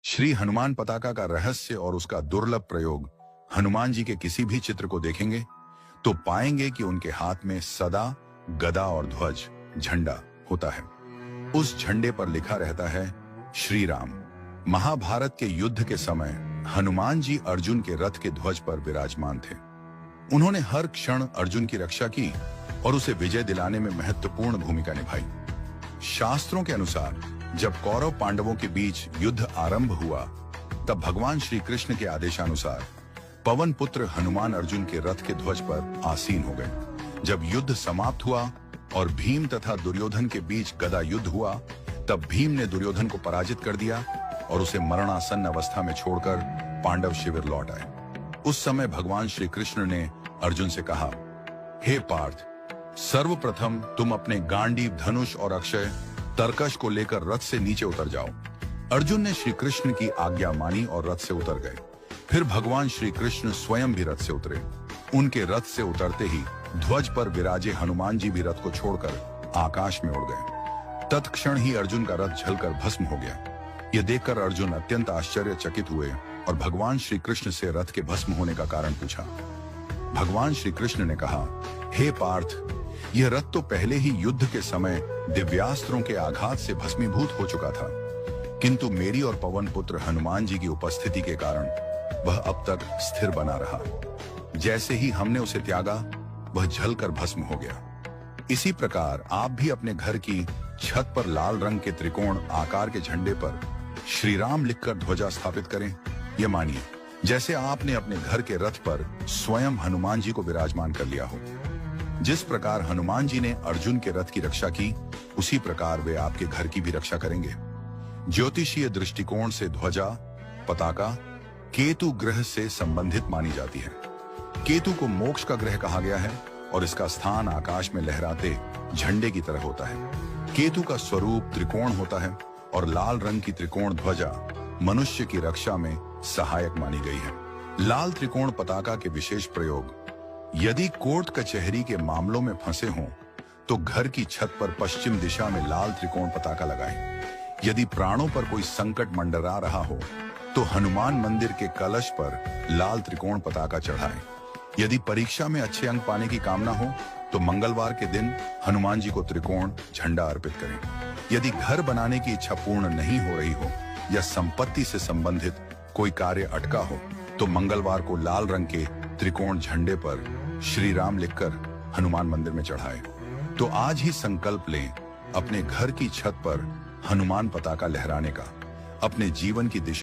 श्री हनुमान पताका का रहस्य और उसका दुर्लभ प्रयोग हनुमान जी के किसी भी चित्र को देखेंगे तो पाएंगे कि उनके हाथ में सदा गदा और ध्वज झंडा होता है। उस झंडे पर लिखा रहता है श्री राम। महाभारत के युद्ध के समय हनुमान जी अर्जुन के रथ के ध्वज पर विराजमान थे। उन्होंने हर क्षण अर्जुन की रक्षा की और उसे विजय दिलाने में महत्वपूर्ण भूमिका निभाई। शास्त्रों के अनुसार जब कौरव पांडवों के बीच युद्ध आरंभ हुआ तब भगवान श्री कृष्ण के आदेशानुसार पवन पुत्र हनुमान अर्जुन के रथ के ध्वज पर आसीन हो गए। जब युद्ध समाप्त हुआ और भीम तथा दुर्योधन के बीच गदा युद्ध हुआ तब भीम ने दुर्योधन को पराजित कर दिया और उसे मरणासन्न अवस्था में छोड़कर पांडव शिविर लौट आए। उस समय भगवान श्री कृष्ण ने अर्जुन से कहा, हे पार्थ, सर्वप्रथम तुम अपने गांडीव, धनुष और अक्षय तरकश को लेकर रथ से नीचे उतर जाओ। अर्जुन ने श्री कृष्ण की आज्ञा मानी और रथ से उतर गए। फिर भगवान श्री कृष्ण स्वयं भी रथ से उतरे। उनके रथ से उतरते ही ध्वज पर विराजे हनुमान जी भी रथ को छोड़कर आकाश में उड़ गए। तत्क्षण ही अर्जुन का रथ जलकर भस्म हो गया। यह देखकर अर्जुन अत्यंत आश्चर्यचकित हुए और भगवान श्री कृष्ण से रथ के भस्म होने का कारण पूछा। भगवान श्री कृष्ण ने कहा, हे पार्थ, यह रथ तो पहले ही युद्ध के समय दिव्यास्त्रों के आघात से भस्मीभूत हो चुका था, किंतु मेरी और पवन पुत्र हनुमान जी की उपस्थिति के कारण वह अब तक स्थिर बना रहा। जैसे ही हमने उसे त्यागा वह जलकर भस्म हो गया। इसी प्रकार आप भी अपने घर की छत पर लाल रंग के त्रिकोण आकार के झंडे पर श्री राम लिखकर ध्वजा स्थापित करें। यह मानिए जैसे आपने अपने घर के रथ पर स्वयं हनुमान जी को विराजमान कर लिया हो। जिस प्रकार हनुमान जी ने अर्जुन के रथ की रक्षा की, उसी प्रकार वे आपके घर की भी रक्षा करेंगे। ज्योतिषीय दृष्टिकोण से ध्वजा पताका केतु ग्रह से संबंधित मानी जाती है। केतु को मोक्ष का ग्रह कहा गया है और इसका स्थान आकाश में लहराते झंडे की तरह होता है। केतु का स्वरूप त्रिकोण होता है और लाल रंग की त्रिकोण ध्वजा मनुष्य की रक्षा में सहायक मानी गई है। लाल त्रिकोण पताका के विशेष प्रयोग यदि कोर्ट कचहरी के मामलों में फंसे हों तो घर की छत पर पश्चिम दिशा में लाल त्रिकोण पताका लगाएं। यदि प्राणों पर कोई संकट मंडरा रहा हो तो हनुमान मंदिर के कलश पर लाल त्रिकोण पताका चढ़ाएं। यदि परीक्षा में अच्छे अंक पाने की कामना हो तो मंगलवार के दिन हनुमान जी को त्रिकोण झंडा अर्पित करें। यदि घर बनाने की इच्छा पूर्ण नहीं हो रही हो या संपत्ति से संबंधित कोई कार्य अटका हो तो मंगलवार को लाल रंग के त्रिकोण झंडे पर श्री राम लिखकर हनुमान मंदिर में चढ़ाएं। तो आज ही संकल्प लें अपने घर की छत पर हनुमान पताका लहराने का, अपने जीवन की दिशा